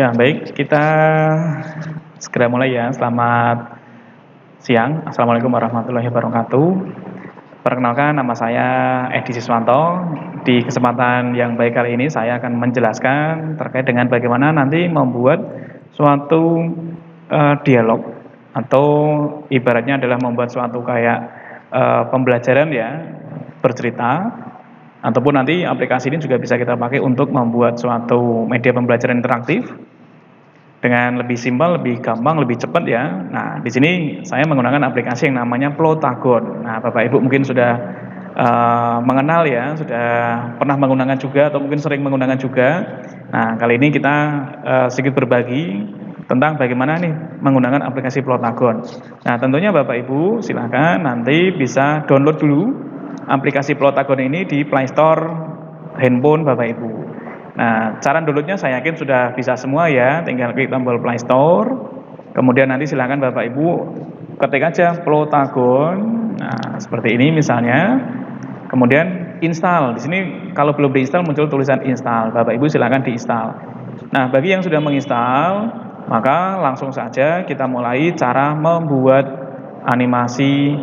Ya, baik, kita segera mulai ya. Selamat siang. Assalamualaikum warahmatullahi wabarakatuh. Perkenalkan, nama saya Edi Siswanto. Di kesempatan yang baik kali ini saya akan menjelaskan terkait dengan bagaimana nanti membuat suatu dialog atau ibaratnya adalah membuat suatu kayak pembelajaran ya, bercerita, ataupun nanti aplikasi ini juga bisa kita pakai untuk membuat suatu media pembelajaran interaktif dengan lebih simpel, lebih gampang, lebih cepat ya. Nah, di sini saya menggunakan aplikasi yang namanya Plotagon. Nah, Bapak Ibu mungkin sudah mengenal ya, sudah pernah menggunakan juga atau mungkin sering menggunakan juga. Nah, kali ini kita sedikit berbagi tentang bagaimana nih menggunakan aplikasi Plotagon. Nah, tentunya Bapak Ibu silakan nanti bisa download dulu aplikasi Plotagon ini di Play Store handphone Bapak Ibu. Nah, cara downloadnya saya yakin sudah bisa semua ya, tinggal klik tombol Play Store, kemudian nanti silakan Bapak Ibu ketik aja Plotagon, nah seperti ini misalnya, kemudian install. Di sini kalau belum diinstal muncul tulisan install, Bapak Ibu silakan diinstal. Nah, bagi yang sudah menginstal, maka langsung saja kita mulai cara membuat animasi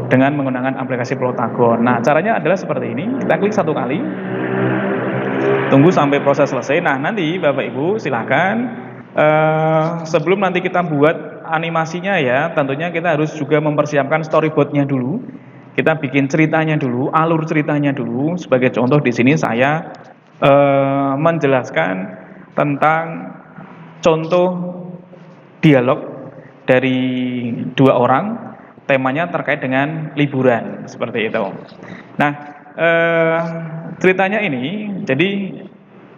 dengan menggunakan aplikasi Plotagon. Nah, caranya adalah seperti ini, kita klik satu kali, tunggu sampai proses selesai. Nah, nanti Bapak Ibu silakan sebelum nanti kita buat animasinya ya, tentunya kita harus juga mempersiapkan storyboardnya dulu. Kita bikin ceritanya dulu, alur ceritanya dulu. Sebagai contoh di sini saya menjelaskan tentang contoh dialog dari dua orang, temanya terkait dengan liburan, seperti itu. Nah, ceritanya ini jadi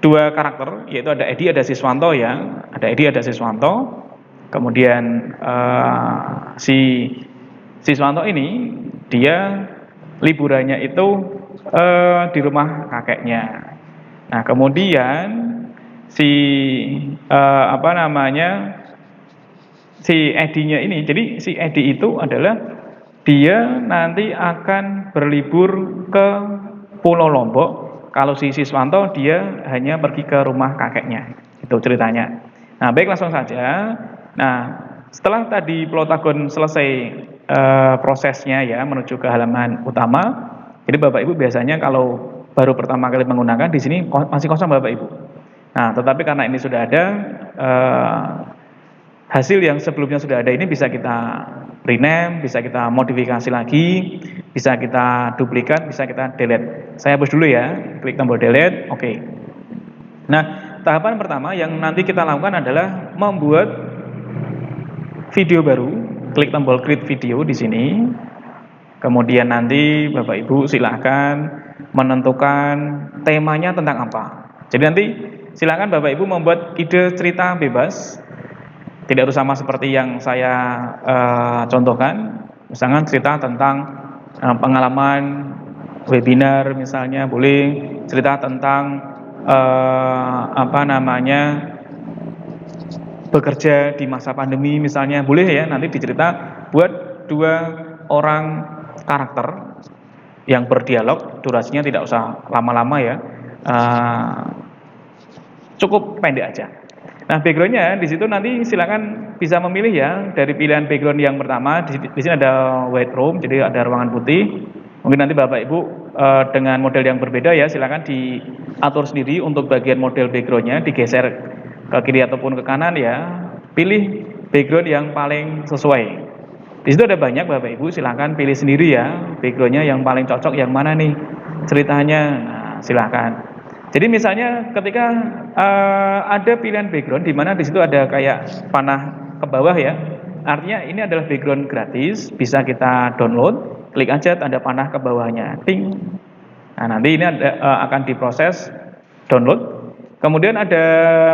dua karakter, yaitu ada Edi, ada Siswanto ya, ada Edi, ada Siswanto. Kemudian si Siswanto ini dia liburannya itu di rumah kakeknya. Nah, kemudian si si Edinya ini, jadi si Edi itu adalah dia nanti akan berlibur ke Pulau Lombok. Kalau si Siswanto dia hanya pergi ke rumah kakeknya. Itu ceritanya. Nah, baik, langsung saja. Nah, setelah tadi Plotagon selesai prosesnya ya menuju ke halaman utama. Jadi Bapak Ibu biasanya kalau baru pertama kali menggunakan di sini masih kosong Bapak Ibu. Nah, tetapi karena ini sudah ada hasil yang sebelumnya sudah ada ini bisa kita rename, bisa kita modifikasi lagi, bisa kita duplikat, bisa kita delete. Saya hapus dulu ya, klik tombol delete, oke. Nah, tahapan pertama yang nanti kita lakukan adalah membuat video baru, klik tombol create video di sini. Kemudian nanti Bapak Ibu silahkan menentukan temanya tentang apa. Jadi nanti silahkan Bapak Ibu membuat ide cerita bebas. Tidak harus sama seperti yang saya contohkan. Misalkan cerita tentang pengalaman webinar misalnya, boleh cerita tentang bekerja di masa pandemi misalnya, boleh ya, nanti dicerita buat dua orang karakter yang berdialog, durasinya tidak usah lama-lama ya, cukup pendek aja. Nah, backgroundnya di situ nanti silakan bisa memilih ya dari pilihan background yang pertama. Di sini ada white room, jadi ada ruangan putih. Mungkin nanti Bapak Ibu dengan model yang berbeda ya, silakan diatur sendiri untuk bagian model backgroundnya, digeser ke kiri ataupun ke kanan ya. Pilih background yang paling sesuai. Di situ ada banyak Bapak Ibu, silakan pilih sendiri ya backgroundnya yang paling cocok yang mana nih ceritanya. Nah, silakan. Jadi misalnya ketika ada pilihan background di mana di situ ada kayak panah ke bawah ya, artinya ini adalah background gratis, bisa kita download, klik aja tanda panah ke bawahnya, ting. Nah, nanti ini akan diproses download. Kemudian ada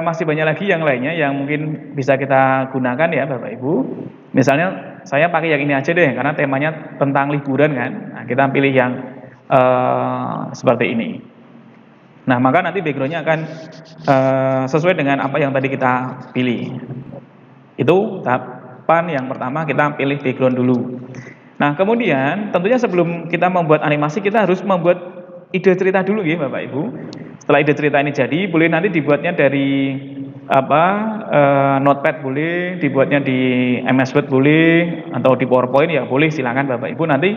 masih banyak lagi yang lainnya yang mungkin bisa kita gunakan ya Bapak Ibu. Misalnya saya pakai yang ini aja deh karena temanya tentang liburan kan. Nah, kita pilih yang seperti ini. Nah, maka nanti backgroundnya akan sesuai dengan apa yang tadi kita pilih. Itu tahapan yang pertama, kita pilih background dulu. Nah, kemudian tentunya sebelum kita membuat animasi, kita harus membuat ide cerita dulu ya Bapak Ibu. Setelah ide cerita ini jadi, boleh nanti dibuatnya dari apa, notepad boleh, dibuatnya di MS Word boleh, atau di PowerPoint ya boleh, silakan Bapak Ibu. Nanti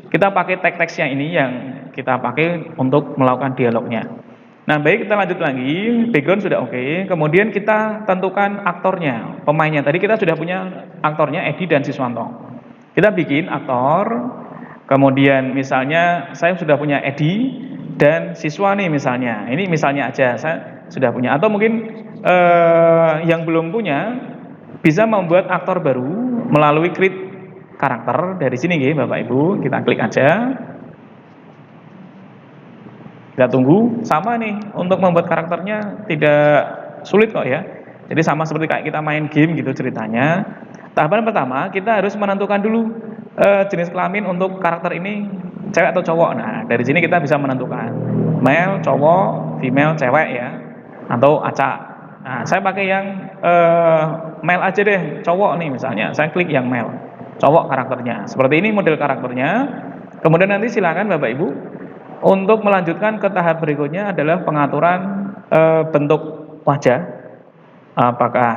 kita pakai teks-teksnya ini yang kita pakai untuk melakukan dialognya. Nah, baik, kita lanjut lagi. Background sudah oke. Kemudian kita tentukan aktornya, pemainnya. Tadi kita sudah punya aktornya, Edi dan Siswanto. Kita bikin aktor. Kemudian misalnya saya sudah punya Edi dan siswa nih misalnya. Ini misalnya aja, saya sudah punya. Atau mungkin yang belum punya bisa membuat aktor baru melalui create karakter dari sini nggih Bapak Ibu. Kita klik aja. Kita tunggu. Sama nih, untuk membuat karakternya tidak sulit kok ya. Jadi sama seperti kayak kita main game gitu ceritanya. Tahapan pertama kita harus menentukan dulu jenis kelamin untuk karakter ini cewek atau cowok. Nah, dari sini kita bisa menentukan male, cowok, female, cewek ya, atau acak. Nah, saya pakai yang male aja deh, cowok nih misalnya. Saya klik yang male, cowok karakternya. Seperti ini model karakternya. Kemudian nanti silakan Bapak Ibu untuk melanjutkan ke tahap berikutnya adalah pengaturan bentuk wajah. Apakah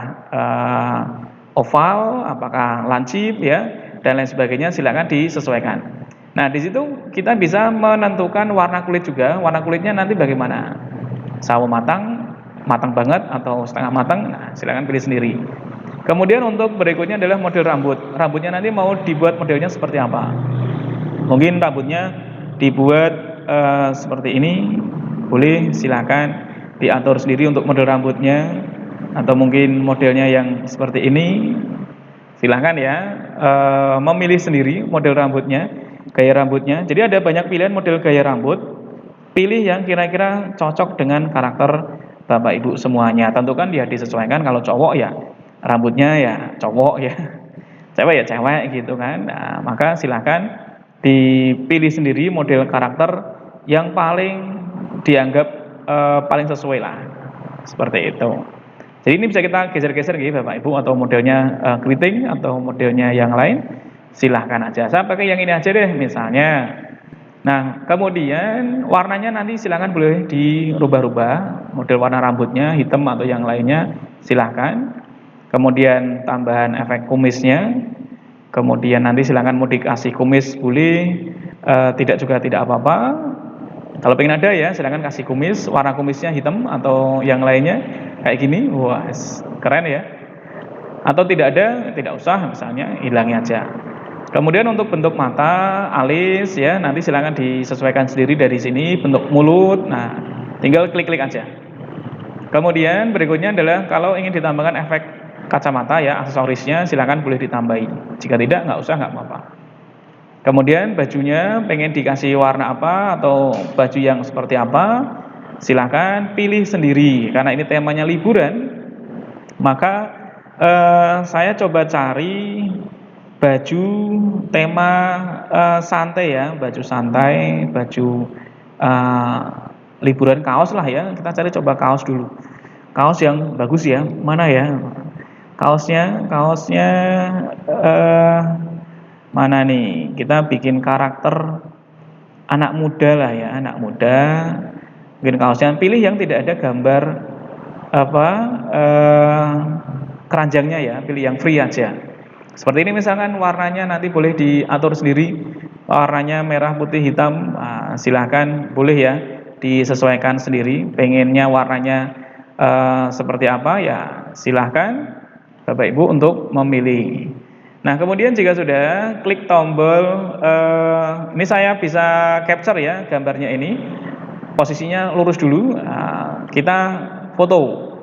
oval, apakah lancip ya, dan lain sebagainya, silakan disesuaikan. Nah, di situ kita bisa menentukan warna kulit juga. Warna kulitnya nanti bagaimana? Sawo matang, matang banget atau setengah matang. Nah, silakan pilih sendiri. Kemudian untuk berikutnya adalah model rambut. Rambutnya nanti mau dibuat modelnya seperti apa? Mungkin rambutnya dibuat seperti ini, boleh, silakan diatur sendiri untuk model rambutnya. Atau mungkin modelnya yang seperti ini, silahkan ya, memilih sendiri model rambutnya, gaya rambutnya. Jadi ada banyak pilihan model gaya rambut. Pilih yang kira-kira cocok dengan karakter Bapak Ibu semuanya. Tentukan ya disesuaikan. Kalau cowok ya rambutnya ya cowok ya, cewek ya cewek gitu kan. Nah, maka silahkan dipilih sendiri model karakter yang paling dianggap paling sesuai lah, seperti itu. Jadi ini bisa kita geser-geser gitu Bapak Ibu, atau modelnya keriting atau modelnya yang lain, silahkan aja. Saya pakai yang ini aja deh misalnya. Nah, kemudian warnanya nanti silahkan boleh dirubah-rubah, model warna rambutnya hitam atau yang lainnya silahkan. Kemudian tambahan efek kumisnya, kemudian nanti silahkan mau dikasih kumis boleh, tidak juga tidak apa-apa. Kalau pengen ada ya silahkan kasih kumis, warna kumisnya hitam atau yang lainnya kayak gini. Wah, keren ya. Atau tidak ada, tidak usah, misalnya hilangi aja. Kemudian untuk bentuk mata, alis ya, nanti silahkan disesuaikan sendiri dari sini. Bentuk mulut, nah tinggal klik-klik aja. Kemudian berikutnya adalah kalau ingin ditambahkan efek kacamata ya, aksesorisnya silahkan boleh ditambahi. Jika tidak, nggak usah, nggak apa-apa. Kemudian bajunya pengen dikasih warna apa atau baju yang seperti apa, silahkan pilih sendiri. Karena ini temanya liburan, maka saya coba cari baju tema santai ya, baju santai, baju liburan, kaos lah ya. Kita cari coba kaos dulu, kaos yang bagus ya, mana ya kaosnya mana nih, kita bikin karakter anak muda lah ya, anak muda, bikin kaosnya, pilih yang tidak ada gambar apa keranjangnya ya, pilih yang free aja. Seperti ini misalkan warnanya nanti boleh diatur sendiri, warnanya merah, putih, hitam, silahkan boleh ya disesuaikan sendiri, pengennya warnanya seperti apa ya, silahkan Bapak Ibu untuk memilih. Nah, kemudian jika sudah, klik tombol, ini saya bisa capture ya gambarnya ini, posisinya lurus dulu, kita foto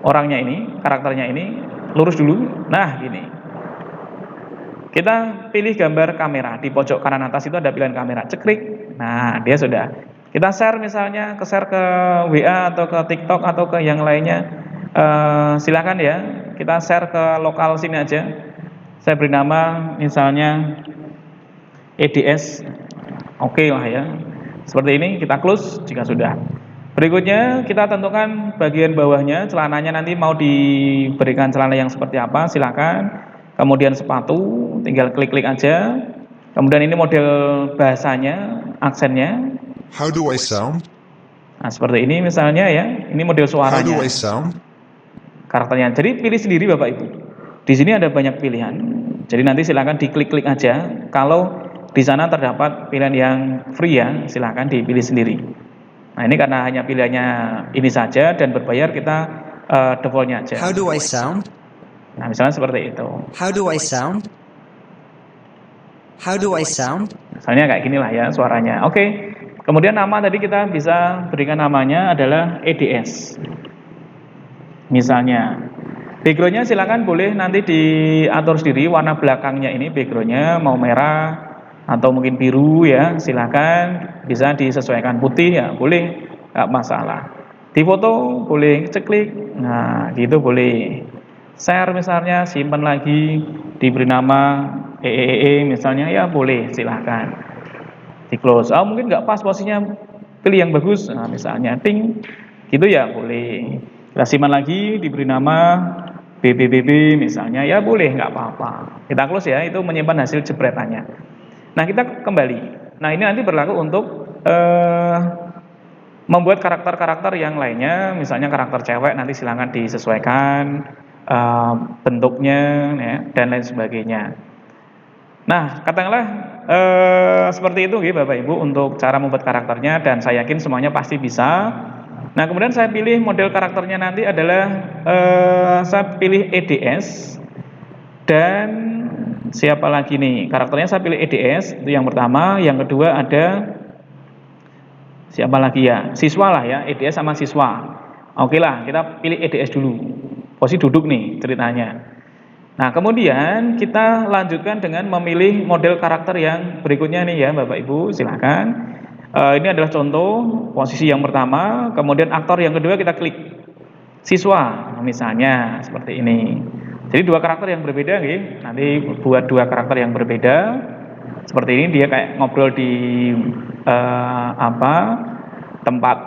orangnya ini, karakternya ini, lurus dulu, nah gini. Kita pilih gambar kamera, di pojok kanan atas itu ada pilihan kamera, ceklik, nah dia sudah. Kita share misalnya, share ke WA atau ke TikTok atau ke yang lainnya, silakan ya, kita share ke lokal sini aja. Saya beri nama misalnya EDS, oke lah ya. Seperti ini, kita close jika sudah. Berikutnya kita tentukan bagian bawahnya, celananya nanti mau diberikan celana yang seperti apa, silakan. Kemudian sepatu, tinggal klik-klik aja. Kemudian ini model bahasanya, aksennya. How do I sound? Nah, seperti ini misalnya ya, ini model How do suaranya, I sound? karakternya. Jadi pilih sendiri Bapak Ibu. Di sini ada banyak pilihan. Jadi nanti silakan diklik-klik aja. Kalau di sana terdapat pilihan yang free ya, silakan dipilih sendiri. Nah, ini karena hanya pilihannya ini saja dan berbayar, kita defaultnya aja. How do I sound? Nah, misalnya seperti itu. How do I sound? How do I sound? Misalnya kayak gini lah ya suaranya. Oke. Kemudian nama tadi kita bisa berikan namanya adalah EDS. Misalnya, backgroundnya silakan boleh nanti diatur sendiri warna belakangnya ini, backgroundnya mau merah atau mungkin biru ya, silakan bisa disesuaikan, putih ya boleh, nggak masalah. Di foto boleh ceklik, nah gitu boleh. Share misalnya, simpan lagi, diberi nama misalnya ya boleh, silakan. Di close. Mungkin nggak pas posisinya, pilih yang bagus. Nah, misalnya ting, gitu ya boleh. Kita simpan lagi, diberi nama BBBB misalnya, ya boleh, nggak apa-apa. Kita close ya, itu menyimpan hasil jepretannya. Nah, kita kembali. Nah, ini nanti berlaku untuk membuat karakter-karakter yang lainnya, misalnya karakter cewek nanti silakan disesuaikan bentuknya ya, dan lain sebagainya. Nah, katakanlah seperti itu ya Bapak Ibu untuk cara membuat karakternya, dan saya yakin semuanya pasti bisa. Nah, kemudian saya pilih model karakternya nanti adalah saya pilih EDS, dan siapa lagi nih karakternya, saya pilih EDS itu yang pertama. Yang kedua ada siapa lagi ya, siswa lah ya, EDS sama siswa. Oke lah, kita pilih EDS dulu, posisi duduk nih ceritanya. Nah, kemudian kita lanjutkan dengan memilih model karakter yang berikutnya nih ya Bapak Ibu, silakan. Ini adalah contoh posisi yang pertama, kemudian aktor yang kedua kita klik siswa, misalnya seperti ini. Jadi dua karakter yang berbeda nih, nanti buat dua karakter yang berbeda. Seperti ini dia kayak ngobrol di tempat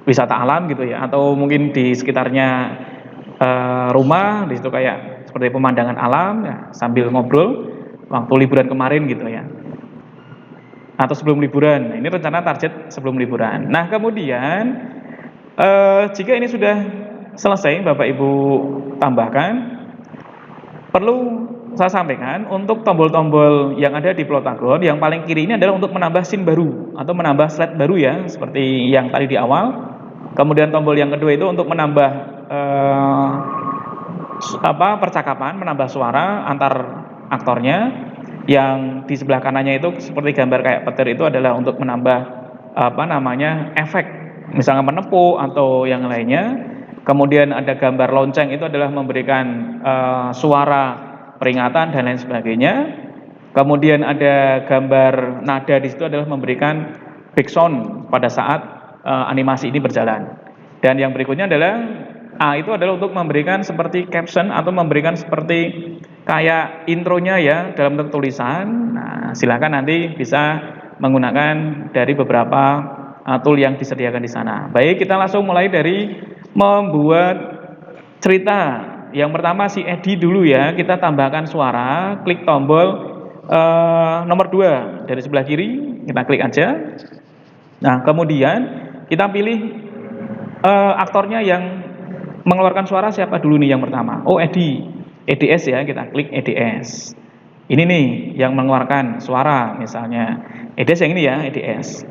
wisata alam gitu ya, atau mungkin di sekitarnya rumah, di situ kayak seperti pemandangan alam ya, sambil ngobrol waktu liburan kemarin gitu ya, atau sebelum liburan. Ini rencana target sebelum liburan. Nah, kemudian jika ini sudah selesai Bapak Ibu tambahkan, perlu saya sampaikan untuk tombol-tombol yang ada di Plotagon, yang paling kiri ini adalah untuk menambah scene baru atau menambah slide baru ya, seperti yang tadi di awal. Kemudian tombol yang kedua itu untuk menambah percakapan, menambah suara antar aktornya. Yang di sebelah kanannya itu seperti gambar kayak petir, itu adalah untuk menambah efek, misalnya menepuk atau yang lainnya. Kemudian ada gambar lonceng, itu adalah memberikan suara peringatan dan lain sebagainya. Kemudian ada gambar nada, di situ adalah memberikan background pada saat animasi ini berjalan. Dan yang berikutnya adalah itu adalah untuk memberikan seperti caption atau memberikan seperti kayak intronya ya dalam bentuk tulisan. Nah, silakan nanti bisa menggunakan dari beberapa tool yang disediakan di sana. Baik, kita langsung mulai dari membuat cerita. Yang pertama si Edi dulu ya, kita tambahkan suara, klik tombol nomor 2 dari sebelah kiri, kita klik aja. Nah, kemudian kita pilih aktornya yang mengeluarkan suara siapa dulu nih yang pertama. Edi, EDS ya, kita klik EDS. Ini nih yang mengeluarkan suara, misalnya EDS yang ini ya, EDS.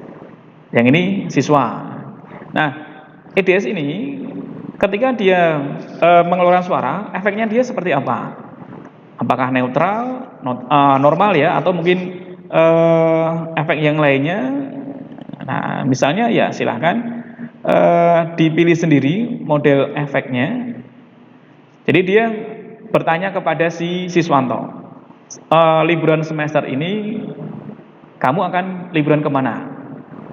Yang ini siswa. Nah, EDS ini ketika dia mengeluarkan suara, efeknya dia seperti apa? Apakah neutral, normal ya, atau mungkin efek yang lainnya? Nah, misalnya ya silahkan dipilih sendiri model efeknya. Jadi dia bertanya kepada si Siswanto, liburan semester ini kamu akan liburan kemana,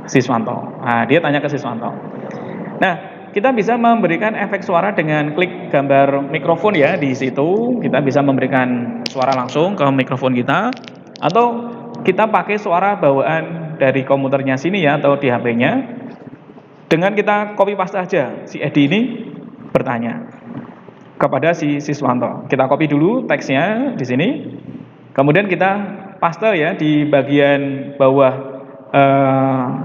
Siswanto? Nah, dia tanya ke Siswanto. Nah, kita bisa memberikan efek suara dengan klik gambar mikrofon ya, di situ kita bisa memberikan suara langsung ke mikrofon kita, atau kita pakai suara bawaan dari komputernya sini ya, atau di HP-nya. Dengan kita copy paste aja, si Edi ini bertanya kepada si Siswanto. Kita copy dulu teksnya di sini, kemudian kita paste ya di bagian bawah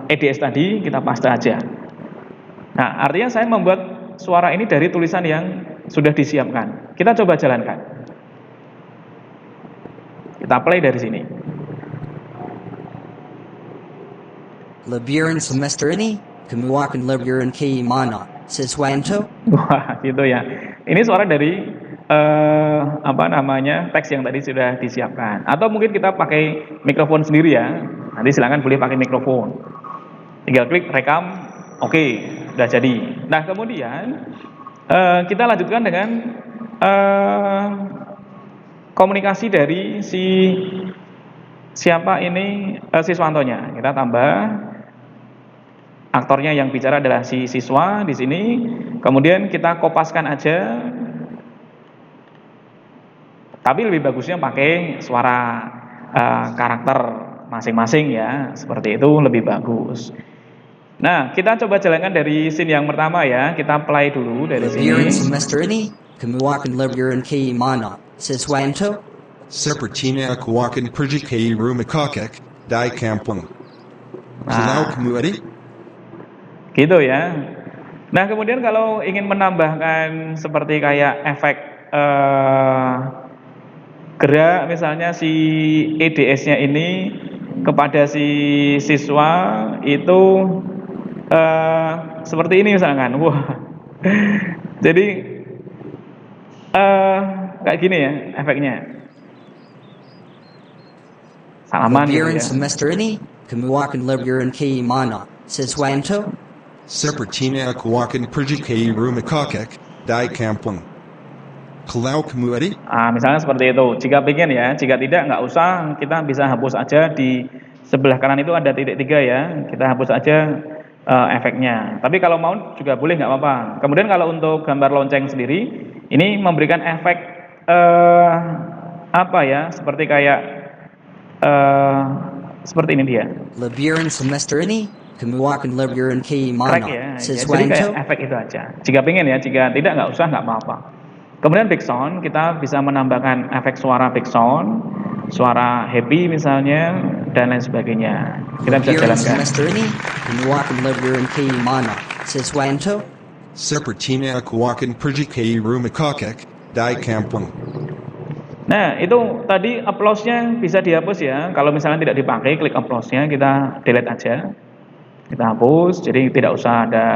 EDS tadi kita paste aja. Nah, artinya saya membuat suara ini dari tulisan yang sudah disiapkan. Kita coba jalankan. Kita play dari sini. Lebaran semester ini, kamu akan lebaran ke mana, siswanto? Wah, gitu ya. Ini suara dari teks yang tadi sudah disiapkan. Atau mungkin kita pakai mikrofon sendiri ya. Nanti silakan boleh pakai mikrofon. Tinggal klik rekam, oke, udah jadi. Nah, kemudian kita lanjutkan dengan komunikasi dari siapa ini siswantonya. Kita tambah aktornya yang bicara adalah si siswa di sini. Kemudian kita kopaskan aja. Tapi lebih bagusnya pakai suara karakter masing-masing ya. Seperti itu lebih bagus. Nah, kita coba jalankan dari scene yang pertama ya. Kita play dulu dari Lebaran sini. semester ini, kamu akan lebaran ke mana, siswanto? Sepertinya aku akan pergi ke rumah kakek di kampung. Kalau kamu ready? Gitu ya. Nah, kemudian kalau ingin menambahkan seperti kayak efek gerak misalnya si EDS-nya ini kepada si siswa itu seperti ini misalkan. Wah. Jadi kayak gini ya efeknya. Salaman gitu Lebaran ya. semester ini, kamu akan lebaran ke mana, siswanto? Sepertinya aku akan pergi ke rumah kakek di kampung. Kalau kamu ready? Misalnya seperti itu. Jika pengen ya, jika tidak nggak usah, kita bisa hapus aja di sebelah kanan itu ada titik 3 ya. Kita hapus aja efeknya. Tapi kalau mau juga boleh nggak apa-apa. Kemudian kalau untuk gambar lonceng sendiri, ini memberikan efek seperti kayak seperti ini dia. Lebaran semester ini, kamu akan lebaran ke Crack mana, ya. Jadi siswanto? kayak efek itu aja. Jika pengen ya, jika tidak nggak usah nggak apa-apa. Kemudian background kita bisa menambahkan efek suara background, suara happy misalnya dan lain sebagainya. Kita bisa Lebaran jalankan. semester ini, kamu akan lebaran ke mana, siswanto? Sepertinya aku akan pergi ke rumah kakek di kampung. Nah, itu tadi applause-nya bisa dihapus ya. Kalau misalnya tidak dipakai, klik applause-nya, kita delete aja. Kita hapus, jadi tidak usah ada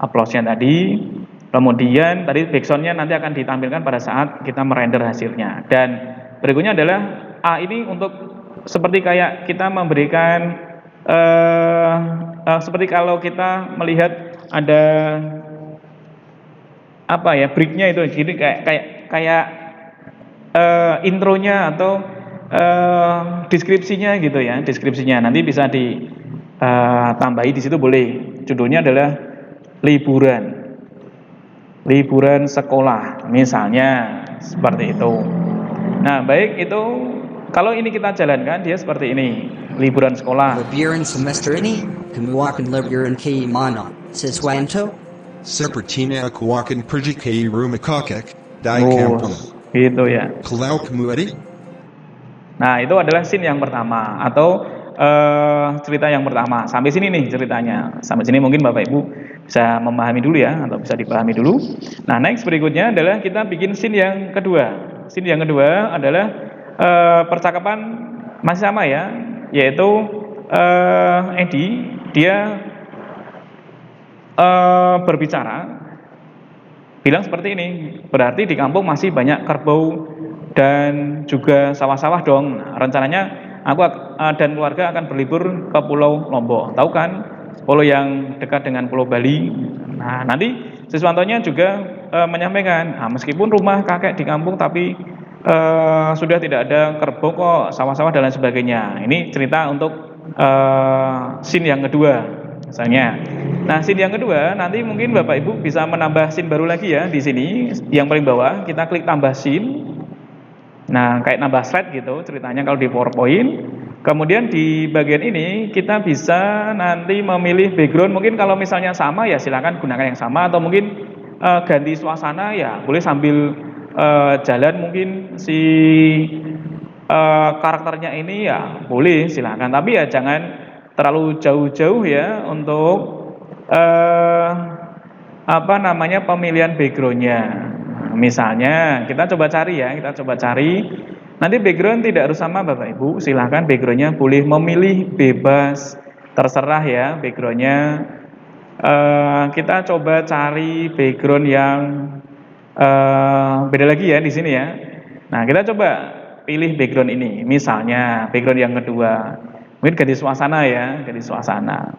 applause-nya tadi. Kemudian tadi background-nya nanti akan ditampilkan pada saat kita merender hasilnya. Dan berikutnya adalah ini untuk seperti kayak kita memberikan seperti kalau kita melihat ada break-nya itu. Jadi kayak intronya atau deskripsinya gitu ya, deskripsinya nanti bisa ditambahi di situ boleh. Judulnya adalah liburan sekolah misalnya seperti itu. Nah, baik itu kalau ini kita jalankan dia seperti ini, liburan sekolah. Lebaran semester ini, kamu akan lebaran ke mana, siswanto? Sepertinya aku akan pergi ke rumah kakek di kampung. Gitu ya. Kalau kamu ready? Nah, itu adalah scene yang pertama atau cerita yang pertama. Sampai sini nih ceritanya. Sampai sini mungkin Bapak Ibu bisa memahami dulu ya atau bisa dipahami dulu. Nah, next berikutnya adalah kita bikin scene yang kedua. Scene yang kedua adalah percakapan masih sama ya, yaitu Edi dia berbicara bilang seperti ini, berarti di kampung masih banyak kerbau dan juga sawah-sawah dong. Nah, rencananya aku dan keluarga akan berlibur ke Pulau Lombok. Tahu kan, pulau yang dekat dengan Pulau Bali. Nah, nanti siswantonya juga menyampaikan, meskipun rumah kakek di kampung tapi sudah tidak ada kerbau kok, sawah-sawah dan lain sebagainya. Ini cerita untuk scene yang kedua misalnya. Nah, scene yang kedua nanti mungkin Bapak Ibu bisa menambah scene baru lagi ya di sini yang paling bawah kita klik tambah scene. Nah, kayak nambah slide gitu ceritanya kalau di PowerPoint. Kemudian di bagian ini kita bisa nanti memilih background. Mungkin kalau misalnya sama ya silakan gunakan yang sama atau mungkin ganti suasana ya boleh sambil jalan mungkin si karakternya ini ya boleh silakan. Tapi ya jangan terlalu jauh-jauh ya untuk pemilihan backgroundnya. Misalnya kita coba cari ya, nanti background tidak harus sama Bapak Ibu, silahkan backgroundnya boleh memilih bebas, terserah ya backgroundnya. Kita coba cari background yang beda lagi ya di sini ya. Nah, kita coba pilih background ini, misalnya background yang kedua, mungkin ganti suasana ya, ganti suasana.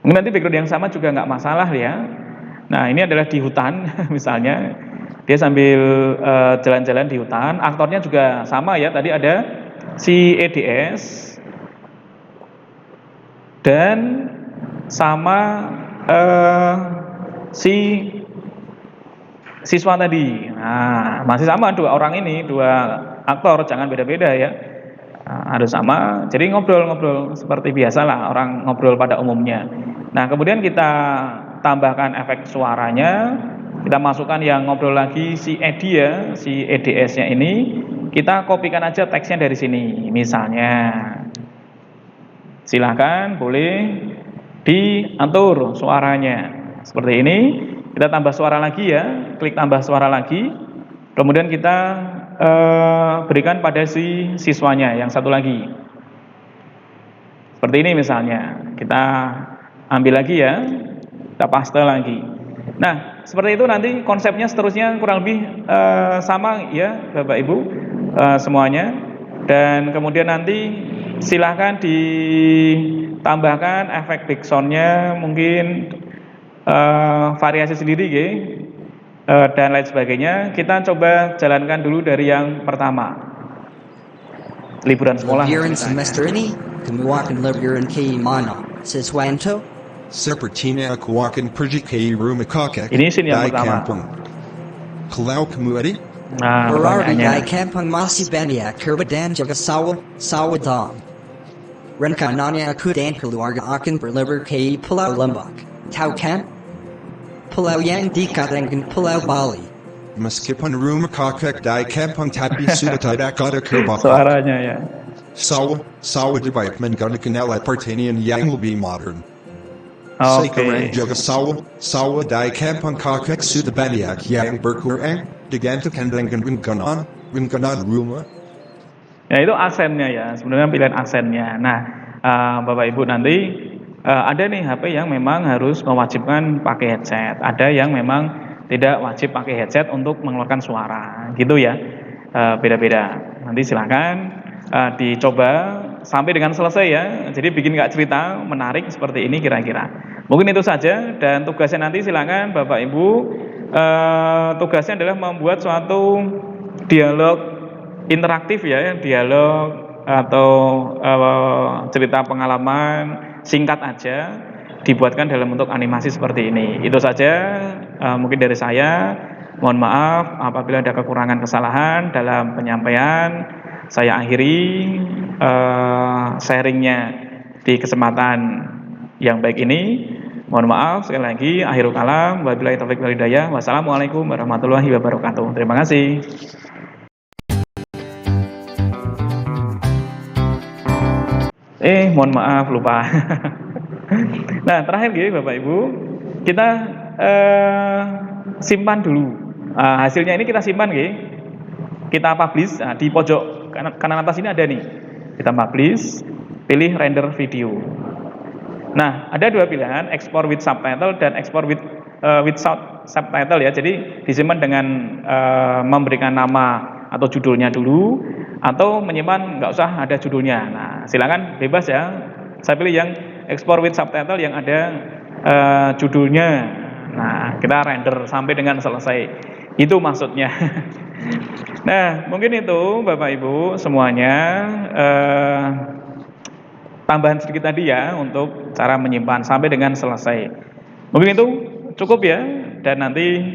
Mungkin nanti background yang sama juga nggak masalah ya. Nah, ini adalah di hutan misalnya, dia sambil jalan-jalan di hutan, aktornya juga sama ya, tadi ada si EDS dan sama si siswa tadi. Nah, masih sama dua orang ini, dua aktor, jangan beda-beda ya. Nah, harus sama. Jadi ngobrol-ngobrol seperti biasalah orang ngobrol pada umumnya. Nah, kemudian kita tambahkan efek suaranya, kita masukkan yang ngobrol lagi si Edi ya, si EDS-nya ini, kita kopikan aja teksnya dari sini. Misalnya, silahkan boleh diatur suaranya seperti ini. Kita tambah suara lagi ya, klik tambah suara lagi, kemudian kita berikan pada si siswanya yang satu lagi seperti ini. Misalnya kita ambil lagi ya, kita paste lagi. Nah, seperti itu nanti konsepnya seterusnya kurang lebih sama ya Bapak Ibu semuanya. Dan kemudian nanti silahkan ditambahkan efek backsoundnya, mungkin variasi sendiri ya, dan lain sebagainya. Kita coba jalankan dulu dari yang pertama, liburan sekolah. Liburan semester ini, kami akan liburan ke mana? Siswanto? Sepertinya aku akan pergi ke rumah kakek Ini sini yang di pertama. kampung. Kalau kamu ada, Nah, Berarti pertanyaannya, di kampung masih banyak kerba dan juga sawah dong. Rencananya aku dan keluarga akan berlibur ke Pulau Lombok. Tahu kan? Pulau yang dikatakan Pulau Bali. meskipun rumah kakek di kampung tapi sudah tidak ada kerbau. suaranya ya. Sawah dibaik menggunakan alat pertanian yang lebih modern. Oke. Sekarang juga sawah di kampung kakek sudah banyak yang berkurang digantikan dengan rengganan rumah. Ya itu aksennya ya, sebenarnya pilihan aksennya. Nah, Bapak Ibu nanti ada nih HP yang memang harus mewajibkan pakai headset, ada yang memang tidak wajib pakai headset untuk mengeluarkan suara, gitu ya. Beda-beda. Nanti silakan dicoba sampai dengan selesai ya. Jadi bikin nggak cerita menarik seperti ini kira-kira. Mungkin itu saja, dan tugasnya nanti silakan Bapak Ibu, tugasnya adalah membuat suatu dialog interaktif ya, dialog atau cerita pengalaman singkat aja, dibuatkan dalam bentuk animasi seperti ini. Itu saja mungkin dari saya. Mohon maaf apabila ada kekurangan kesalahan dalam penyampaian. Saya akhiri sharingnya di kesempatan yang baik ini. Mohon maaf sekali lagi. Akhirul kalam, wabillahi taufiq wal hidayah. Wassalamualaikum warahmatullahi wabarakatuh. Terima kasih. Mohon maaf lupa. Nah, terakhir gitu Bapak Ibu, kita simpan dulu. Hasilnya ini kita simpan gitu. Kita publish di pojok kanan atas ini ada nih. Kita publish, pilih render video. Nah, ada dua pilihan, export with subtitle dan export without subtitle ya. Jadi disimpan dengan memberikan nama atau judulnya dulu, atau menyimpan nggak usah ada judulnya. Nah, silakan bebas ya. Saya pilih yang export with subtitle yang ada judulnya. Nah, kita render sampai dengan selesai. Itu maksudnya. Nah, mungkin itu Bapak Ibu semuanya tambahan sedikit tadi ya untuk cara menyimpan sampai dengan selesai. Mungkin itu cukup ya, dan nanti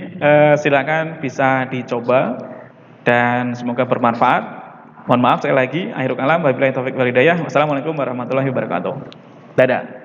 silakan bisa dicoba dan semoga bermanfaat. Mohon maaf sekali lagi. Akhirul kalam, wabillahi taufiq wal hidayah. Wassalamualaikum warahmatullahi wabarakatuh. Dadah.